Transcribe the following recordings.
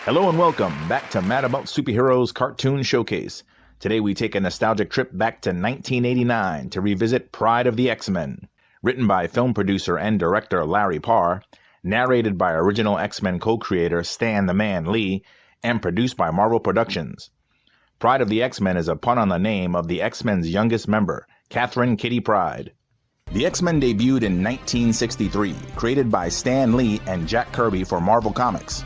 Hello and welcome back to Mad About Superheroes Cartoon Showcase. Today we take a nostalgic trip back to 1989 to revisit Pryde of the X-Men. Written by film producer and director Larry Parr, narrated by original X-Men co-creator Stan the Man Lee, and produced by Marvel Productions. Pryde of the X-Men is a pun on the name of the X-Men's youngest member, Catherine Kitty Pryde. The X-Men debuted in 1963, created by Stan Lee and Jack Kirby for Marvel Comics.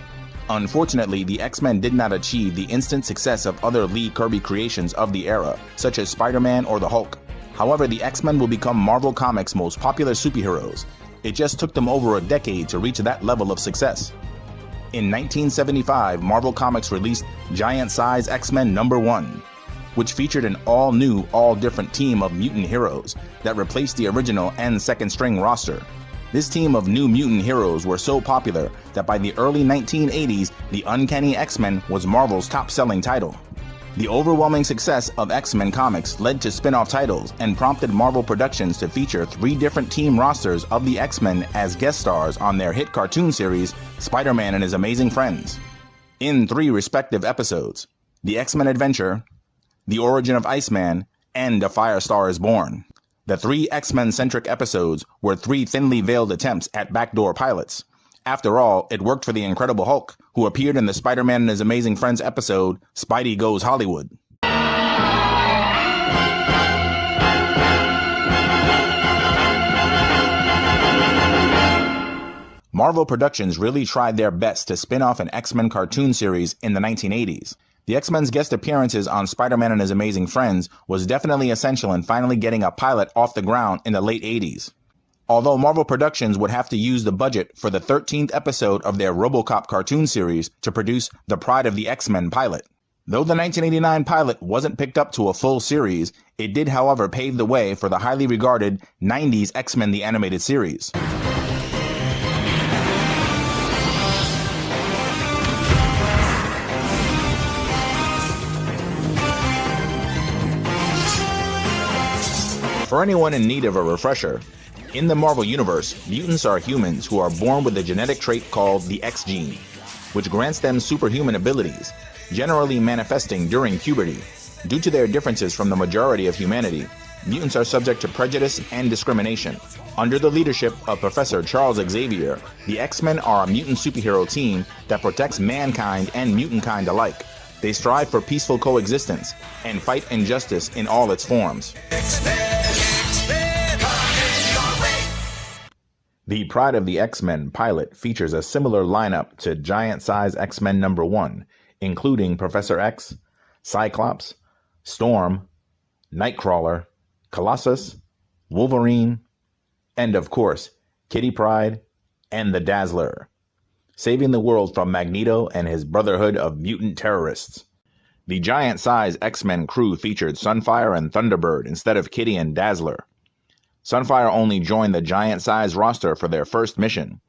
Unfortunately, the X-Men did not achieve the instant success of other Lee Kirby creations of the era, such as Spider-Man or the Hulk. However, the X-Men will become Marvel Comics' most popular superheroes. It just took them over a decade to reach that level of success. In 1975, Marvel Comics released Giant Size X-Men #1, which featured an all-new, all-different team of mutant heroes that replaced the original and second-string roster. This team of new mutant heroes were so popular that by the early 1980s, the Uncanny X-Men was Marvel's top-selling title. The overwhelming success of X-Men comics led to spin-off titles and prompted Marvel Productions to feature 3 different team rosters of the X-Men as guest stars on their hit cartoon series, Spider-Man and His Amazing Friends. In 3 respective episodes, The X-Men Adventure, The Origin of Iceman, and A Firestar is Born. The 3 X-Men-centric episodes were 3 thinly veiled attempts at backdoor pilots. After all, it worked for the Incredible Hulk, who appeared in the Spider-Man and His Amazing Friends episode, Spidey Goes Hollywood. Marvel Productions really tried their best to spin off an X-Men cartoon series in the 1980s. The X-Men's guest appearances on Spider-Man and His Amazing Friends was definitely essential in finally getting a pilot off the ground in the late 80s. Although Marvel Productions would have to use the budget for the 13th episode of their RoboCop cartoon series to produce the Pryde of the X-Men pilot. Though the 1989 pilot wasn't picked up to a full series, it did however pave the way for the highly regarded 90s X-Men the Animated Series. For anyone in need of a refresher, in the Marvel Universe, mutants are humans who are born with a genetic trait called the X gene, which grants them superhuman abilities, generally manifesting during puberty. Due to their differences from the majority of humanity, mutants are subject to prejudice and discrimination. Under the leadership of Professor Charles Xavier, the X-Men are a mutant superhero team that protects mankind and mutant kind alike. They strive for peaceful coexistence and fight injustice in all its forms. The Pryde of the X-Men pilot features a similar lineup to Giant Size X-Men #1, including Professor X, Cyclops, Storm, Nightcrawler, Colossus, Wolverine, and of course, Kitty Pryde and the Dazzler, saving the world from Magneto and his Brotherhood of Mutant Terrorists. The Giant Size X-Men crew featured Sunfire and Thunderbird instead of Kitty and Dazzler. Sunfire only joined the Giant Size roster for their first mission,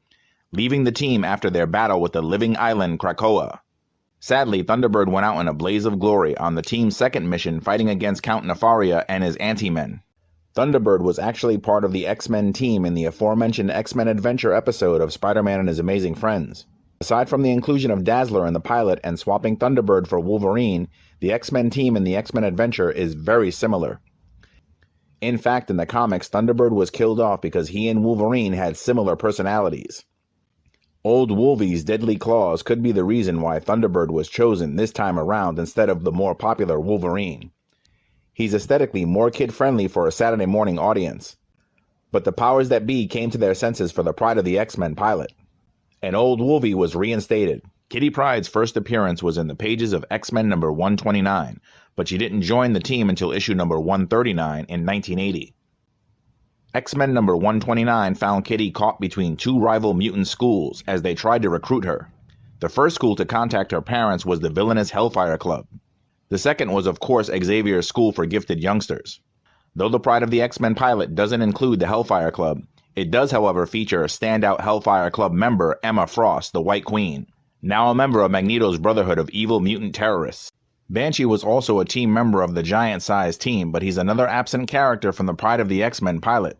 leaving the team after their battle with the living island Krakoa. Sadly, Thunderbird went out in a blaze of glory on the team's second mission fighting against Count Nefaria and his Anti-Men. Thunderbird was actually part of the X-Men team in the aforementioned X-Men Adventure episode of Spider-Man and His Amazing Friends. Aside from the inclusion of Dazzler in the pilot and swapping Thunderbird for Wolverine, the X-Men team in the X-Men Adventure is very similar. In fact, in the comics, Thunderbird was killed off because he and Wolverine had similar personalities. Old Wolvie's deadly claws could be the reason why Thunderbird was chosen this time around instead of the more popular Wolverine. He's aesthetically more kid-friendly for a Saturday morning audience. But the powers that be came to their senses for the Pryde of the X-Men pilot, and Old Wolvie was reinstated. Kitty Pryde's first appearance was in the pages of X-Men #129, but she didn't join the team until issue #139 in 1980. X-Men #129 found Kitty caught between 2 rival mutant schools as they tried to recruit her. The first school to contact her parents was the villainous Hellfire Club. The second was of course Xavier's School for Gifted Youngsters. Though the Pryde of the X-Men pilot doesn't include the Hellfire Club, it does however feature a standout Hellfire Club member, Emma Frost, the White Queen, now a member of Magneto's Brotherhood of Evil Mutant Terrorists. Banshee was also a team member of the Giant Size team, but he's another absent character from the Pryde of the X-Men pilot.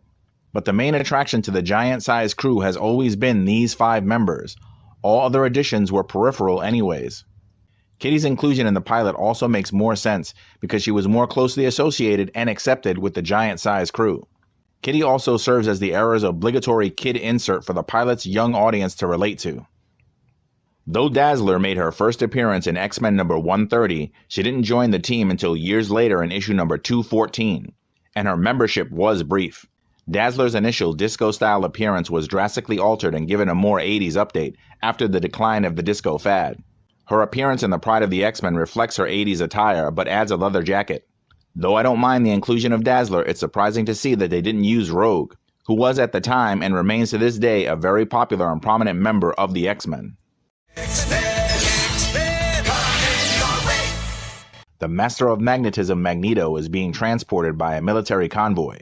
But the main attraction to the Giant Size crew has always been these 5 members, All other additions were peripheral anyways. Kitty's inclusion in the pilot also makes more sense because she was more closely associated and accepted with the giant-sized crew. Kitty also serves as the era's obligatory kid insert for the pilot's young audience to relate to. Though Dazzler made her first appearance in X-Men number 130, she didn't join the team until years later in issue number 214, and her membership was brief. Dazzler's initial disco-style appearance was drastically altered and given a more 80s update after the decline of the disco fad. Her appearance in the Pryde of the X-Men reflects her 80s attire, but adds a leather jacket. Though I don't mind the inclusion of Dazzler, it's surprising to see that they didn't use Rogue, who was at the time and remains to this day a very popular and prominent member of the X-Men. The Master of Magnetism Magneto is being transported by a military convoy.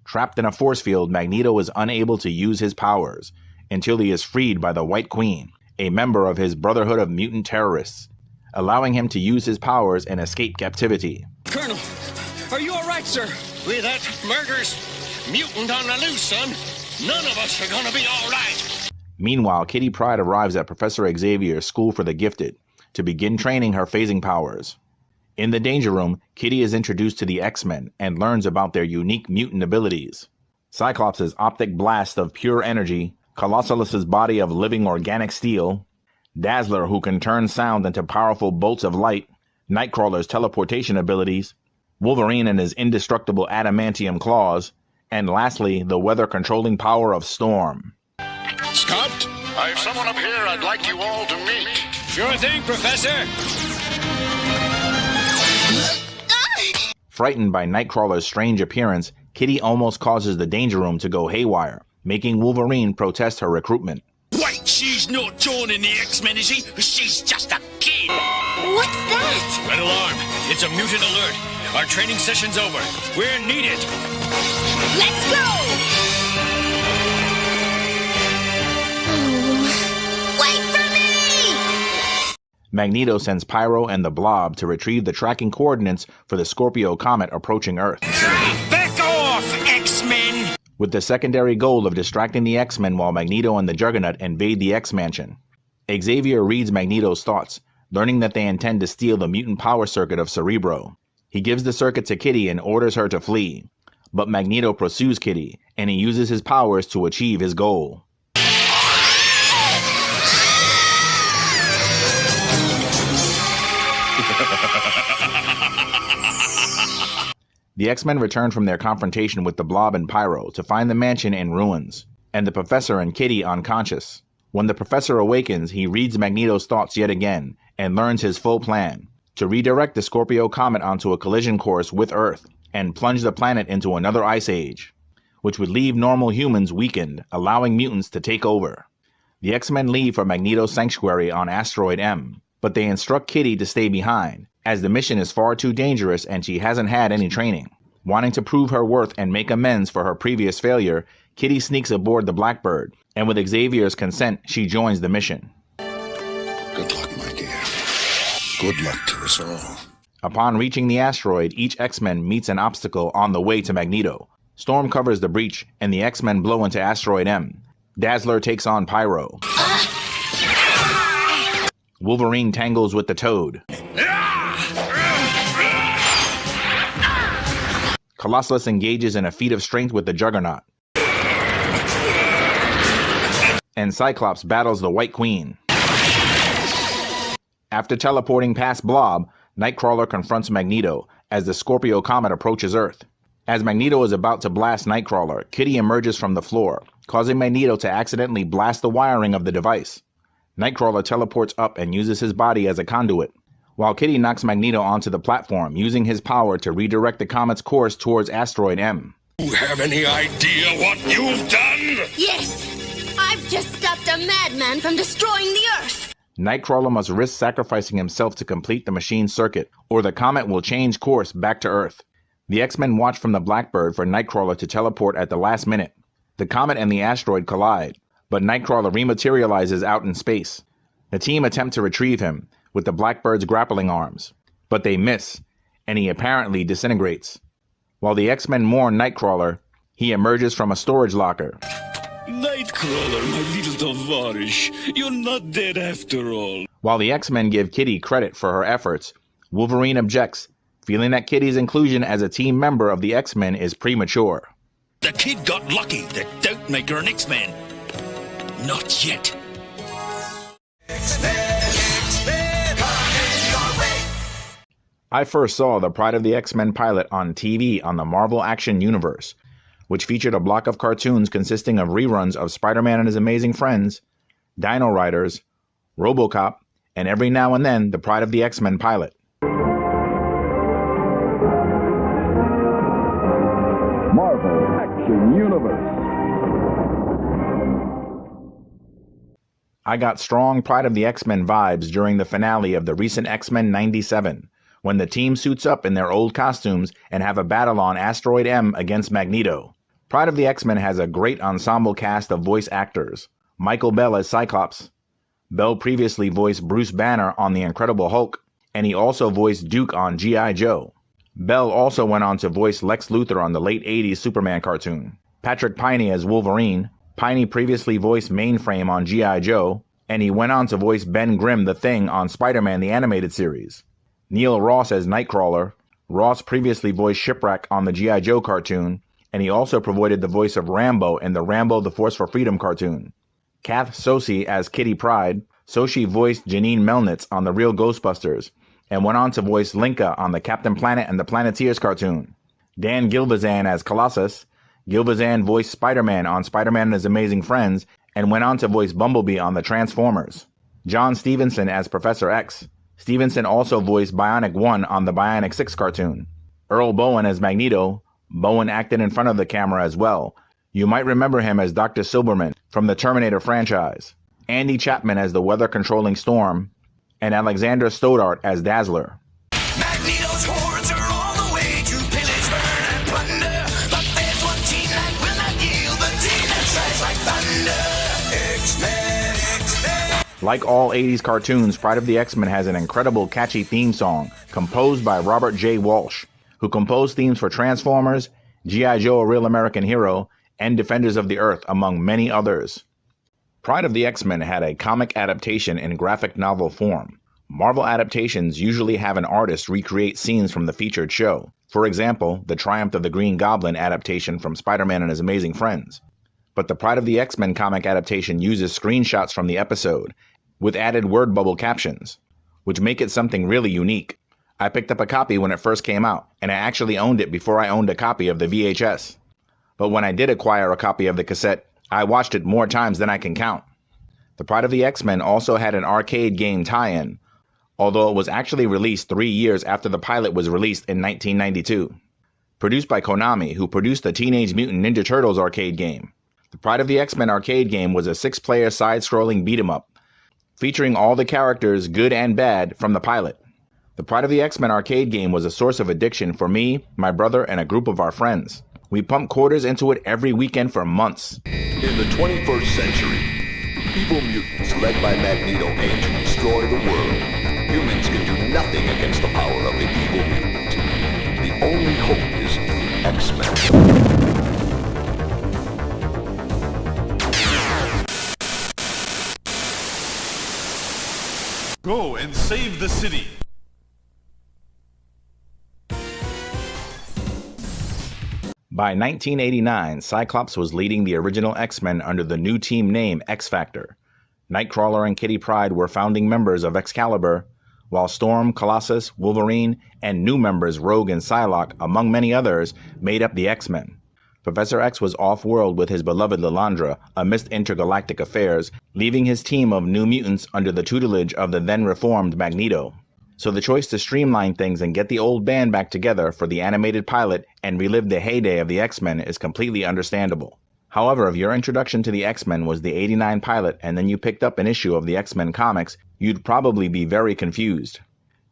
Trapped in a force field, Magneto is unable to use his powers until he is freed by the White Queen, a member of his Brotherhood of Mutant Terrorists, allowing him to use his powers and escape captivity. Colonel, are you all right, sir? With that murderous mutant on the loose, son, none of us are gonna be all right. Meanwhile, Kitty Pryde arrives at Professor Xavier's School for the Gifted to begin training her phasing powers. In the Danger Room, Kitty is introduced to the X-Men and learns about their unique mutant abilities. Cyclops' optic blast of pure energy, Colossus's body of living organic steel, Dazzler, who can turn sound into powerful bolts of light, Nightcrawler's teleportation abilities, Wolverine and his indestructible adamantium claws, and lastly, the weather-controlling power of Storm. Scott, I have someone up here I'd like you all to meet. Sure thing, Professor. Frightened by Nightcrawler's strange appearance, Kitty almost causes the Danger Room to go haywire, making Wolverine protest her recruitment. Wait, she's not joining the X-Men, is she? She's just a kid. What's that? Red alarm. It's a mutant alert. Our training session's over. We're needed. Let's go! Wait for me! Magneto sends Pyro and the Blob to retrieve the tracking coordinates for the Scorpio comet approaching Earth, Back off, X-Men! with the secondary goal of distracting the X-Men while Magneto and the Juggernaut invade the X-Mansion. Xavier reads Magneto's thoughts, learning that they intend to steal the mutant power circuit of Cerebro. He gives the circuit to Kitty and orders her to flee, but Magneto pursues Kitty, and he uses his powers to achieve his goal. The X-Men return from their confrontation with the Blob and Pyro to find the mansion in ruins, and the Professor and Kitty unconscious. When the Professor awakens, he reads Magneto's thoughts yet again, and learns his full plan, to redirect the Scorpio comet onto a collision course with Earth, and plunge the planet into another ice age, which would leave normal humans weakened, allowing mutants to take over. The X-Men leave for Magneto's sanctuary on Asteroid M, but they instruct Kitty to stay behind, as the mission is far too dangerous and she hasn't had any training. Wanting to prove her worth and make amends for her previous failure, Kitty sneaks aboard the Blackbird, and with Xavier's consent, she joins the mission. Good luck, my dear. Good luck to us all. Upon reaching the asteroid, each X-Men meets an obstacle on the way to Magneto. Storm covers the breach, and the X-Men blow into Asteroid M. Dazzler takes on Pyro. Wolverine tangles with the Toad. Colossus engages in a feat of strength with the Juggernaut. And Cyclops battles the White Queen. After teleporting past Blob, Nightcrawler confronts Magneto as the Scorpio comet approaches Earth. As Magneto is about to blast Nightcrawler, Kitty emerges from the floor, causing Magneto to accidentally blast the wiring of the device. Nightcrawler teleports up and uses his body as a conduit, while Kitty knocks Magneto onto the platform, using his power to redirect the comet's course towards Asteroid M. You have any idea what you've done? Yes! I've just stopped a madman from destroying the Earth! Nightcrawler must risk sacrificing himself to complete the machine's circuit, or the comet will change course back to Earth. The X-Men watch from the Blackbird for Nightcrawler to teleport at the last minute. The comet and the asteroid collide, but Nightcrawler rematerializes out in space. The team attempt to retrieve him with the Blackbird's grappling arms, but they miss, and he apparently disintegrates. While the X-Men mourn Nightcrawler, he emerges from a storage locker. Nightcrawler, my little tovarish, you're not dead after all. While the X-Men give Kitty credit for her efforts, Wolverine objects, feeling that Kitty's inclusion as a team member of the X-Men is premature. The kid got lucky. That don't make her an X-Man. Not yet. I first saw the Pryde of the X-Men pilot on TV on the Marvel Action Universe, which featured a block of cartoons consisting of reruns of Spider-Man and His Amazing Friends, Dino Riders, RoboCop, and every now and then the Pryde of the X-Men pilot. Marvel Action Universe. I got strong Pryde of the X-Men vibes during the finale of the recent X-Men 97, when the team suits up in their old costumes and have a battle on Asteroid M against Magneto. Pryde of the X-Men has a great ensemble cast of voice actors. Michael Bell as Cyclops. Bell previously voiced Bruce Banner on The Incredible Hulk, and he also voiced Duke on G.I. Joe. Bell also went on to voice Lex Luthor on the late 80s Superman cartoon. Patrick Piney as Wolverine. Piney previously voiced Mainframe on G.I. Joe, and he went on to voice Ben Grimm the Thing on Spider-Man the Animated Series. Neil Ross as Nightcrawler. Ross previously voiced Shipwreck on the G.I. Joe cartoon, and he also provided the voice of Rambo in the Rambo the Force for Freedom cartoon. Kath Soucie as Kitty Pryde. Soucie voiced Janine Melnitz on The Real Ghostbusters, and went on to voice Linka on the Captain Planet and the Planeteers cartoon. Dan Gilvezan as Colossus. Gilvezan voiced Spider-Man on Spider-Man and His Amazing Friends, and went on to voice Bumblebee on the Transformers. John Stevenson as Professor X. Stevenson also voiced Bionic 1 on the Bionic 6 cartoon. Earl Bowen as Magneto. Bowen acted in front of the camera as well. You might remember him as Dr. Silberman from the Terminator franchise. Andy Chapman as the weather-controlling Storm, and Alexander Stoddart as Dazzler. Magneto's hordes are on the way to pillage, burn, and plunder. But there's one team that will not yield, the team that strikes like thunder. X-Men, X-Men. Like all 80s cartoons, Pryde of the X-Men has an incredible catchy theme song composed by Robert J. Walsh, who composed themes for Transformers, G.I. Joe: A Real American Hero, and Defenders of the Earth, among many others. Pryde of the X-Men had a comic adaptation in graphic novel form. Marvel adaptations usually have an artist recreate scenes from the featured show. For example, the Triumph of the Green Goblin adaptation from Spider-Man and His Amazing Friends. But the Pryde of the X-Men comic adaptation uses screenshots from the episode, with added word bubble captions, which make it something really unique. I picked up a copy when it first came out, and I actually owned it before I owned a copy of the VHS. But when I did acquire a copy of the cassette, I watched it more times than I can count. The Pryde of the X-Men also had an arcade game tie-in, although it was actually released 3 years after the pilot was released in 1992. Produced by Konami, who produced the Teenage Mutant Ninja Turtles arcade game. The Pryde of the X-Men arcade game was a 6-player side-scrolling beat-em-up, featuring all the characters, good and bad, from the pilot. The Pryde of the X-Men arcade game was a source of addiction for me, my brother, and a group of our friends. We pumped quarters into it every weekend for months. In the 21st century, evil mutants led by Magneto aim to destroy the world. Humans can do nothing against the power of the evil mutant. The only hope is X-Men. Go and save the city. By 1989, Cyclops was leading the original X-Men under the new team name X-Factor. Nightcrawler and Kitty Pryde were founding members of Excalibur, while Storm, Colossus, Wolverine, and new members Rogue and Psylocke, among many others, made up the X-Men. Professor X was off-world with his beloved Lilandra amidst intergalactic affairs, leaving his team of New Mutants under the tutelage of the then-reformed Magneto. So the choice to streamline things and get the old band back together for the animated pilot and relive the heyday of the X-Men is completely understandable. However, if your introduction to the X-Men was the '89 pilot and then you picked up an issue of the X-Men comics, you'd probably be very confused.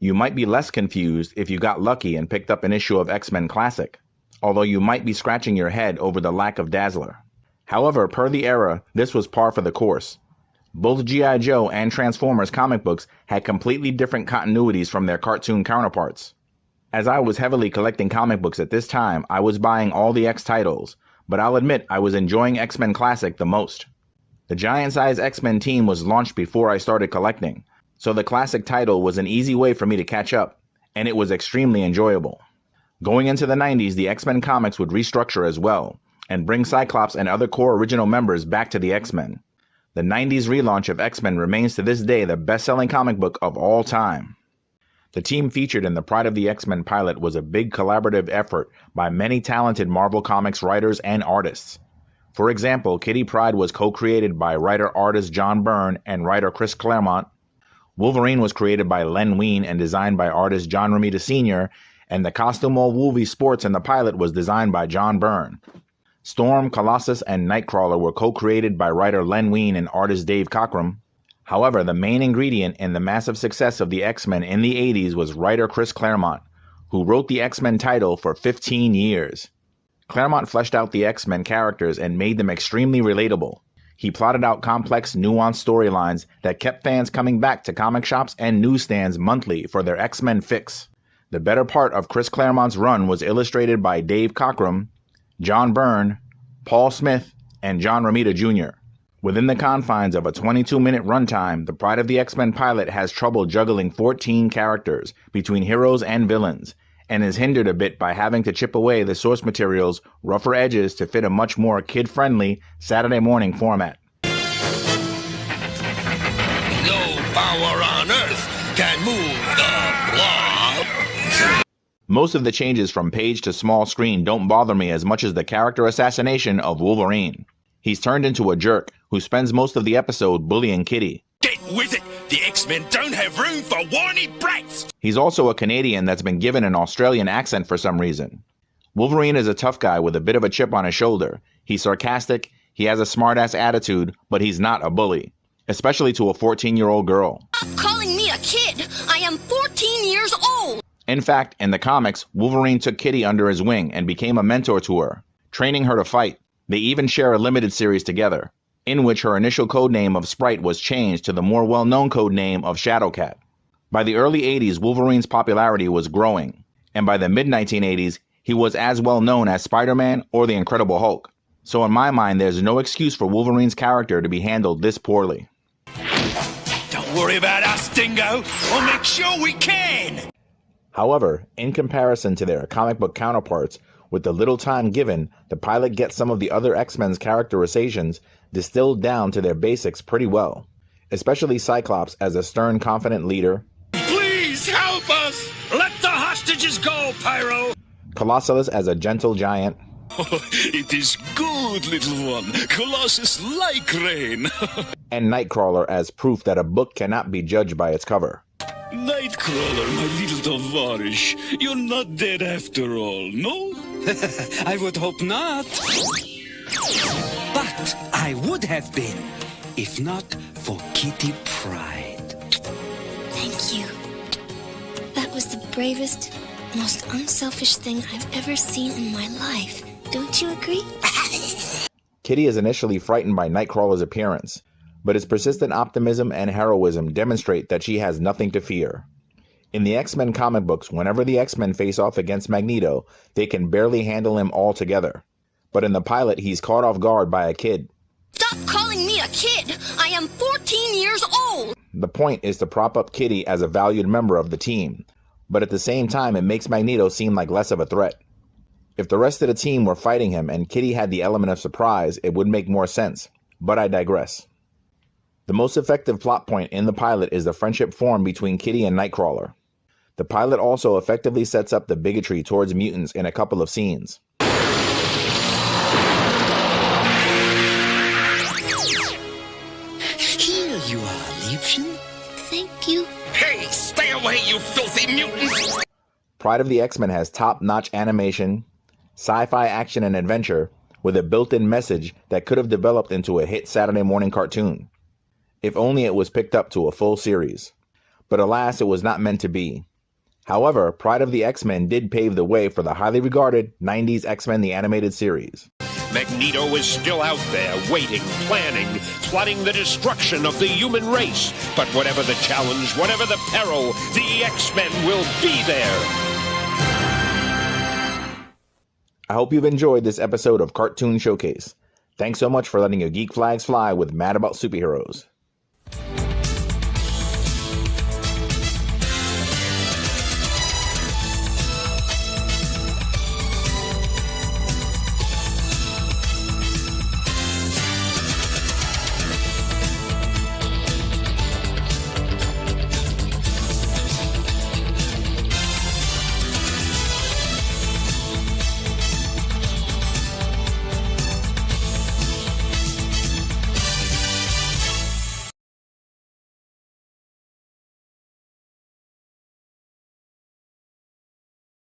You might be less confused if you got lucky and picked up an issue of X-Men Classic, although you might be scratching your head over the lack of Dazzler. However, per the era, this was par for the course. Both G.I. Joe and Transformers comic books had completely different continuities from their cartoon counterparts. As I was heavily collecting comic books at this time, I was buying all the X titles, but I'll admit I was enjoying X-Men Classic the most. The giant-size X-Men team was launched before I started collecting, so the Classic title was an easy way for me to catch up, and it was extremely enjoyable. Going into the 90s, the X-Men comics would restructure as well, and bring Cyclops and other core original members back to the X-Men. The 90s relaunch of X-Men remains to this day the best-selling comic book of all time. The team featured in the Pryde of the X-Men pilot was a big collaborative effort by many talented Marvel Comics writers and artists. For example, Kitty Pryde was co-created by writer-artist John Byrne and writer Chris Claremont. Wolverine was created by Len Wein and designed by artist John Romita Sr., and the costume of Wolvie Sports in the pilot was designed by John Byrne. Storm, Colossus, and Nightcrawler were co-created by writer Len Wein and artist Dave Cockrum. However, the main ingredient in the massive success of the X-Men in the 80s was writer Chris Claremont, who wrote the X-Men title for 15 years. Claremont fleshed out the X-Men characters and made them extremely relatable. He plotted out complex, nuanced storylines that kept fans coming back to comic shops and newsstands monthly for their X-Men fix. The better part of Chris Claremont's run was illustrated by Dave Cockrum, John Byrne, Paul Smith, and John Romita Jr. Within the confines of a 22-minute runtime, the Pryde of the X-Men pilot has trouble juggling 14 characters between heroes and villains, and is hindered a bit by having to chip away the source material's rougher edges to fit a much more kid-friendly Saturday morning format. No power on Earth can move the blob. Most of the changes from page to small screen don't bother me as much as the character assassination of Wolverine. He's turned into a jerk who spends most of the episode bullying Kitty. Get with it! The X-Men don't have room for whiny brats! He's also a Canadian that's been given an Australian accent for some reason. Wolverine is a tough guy with a bit of a chip on his shoulder. He's sarcastic, he has a smart-ass attitude, but he's not a bully, especially to a 14-year-old girl. Stop calling me a kid! I am 14 years old! In fact, in the comics, Wolverine took Kitty under his wing and became a mentor to her, training her to fight. They even share a limited series together, in which her initial codename of Sprite was changed to the more well-known codename of Shadowcat. By the early 80s, Wolverine's popularity was growing, and by the mid-1980s, he was as well known as Spider-Man or the Incredible Hulk. So in my mind, there's no excuse for Wolverine's character to be handled this poorly. Don't worry about us, Dingo. We'll make sure we can. However, in comparison to their comic book counterparts, with the little time given, the pilot gets some of the other X-Men's characterizations distilled down to their basics pretty well, especially Cyclops as a stern, confident leader. Please help us! Let the hostages go, Pyro! Colossus as a gentle giant. It is good, little one. Colossus like rain. And Nightcrawler as proof that a book cannot be judged by its cover. Nightcrawler, my little Tovarish, you're not dead after all, no? I would hope not. But I would have been, if not for Kitty Pryde. Thank you. That was the bravest, most unselfish thing I've ever seen in my life. Don't you agree? Kitty is initially frightened by Nightcrawler's appearance, but his persistent optimism and heroism demonstrate that she has nothing to fear. In the X-Men comic books, whenever the X-Men face off against Magneto, they can barely handle him altogether. But in the pilot, he's caught off guard by a kid. Stop calling me a kid! I am 14 years old! The point is to prop up Kitty as a valued member of the team, but at the same time it makes Magneto seem like less of a threat. If the rest of the team were fighting him and Kitty had the element of surprise, it would make more sense, but I digress. The most effective plot point in the pilot is the friendship formed between Kitty and Nightcrawler. The pilot also effectively sets up the bigotry towards mutants in a couple of scenes. Here you are, Liebchen. Thank you. Hey, stay away, you filthy mutants! Pryde of the X-Men has top-notch animation, sci-fi action and adventure, with a built-in message that could have developed into a hit Saturday morning cartoon. If only it was picked up to a full series. But alas, it was not meant to be. However, Pryde of the X-Men did pave the way for the highly regarded 90s X-Men the Animated Series. Magneto is still out there, waiting, planning, plotting the destruction of the human race. But whatever the challenge, whatever the peril, the X-Men will be there. I hope you've enjoyed this episode of Cartoon Showcase. Thanks so much for letting your geek flags fly with Mad About Superheroes.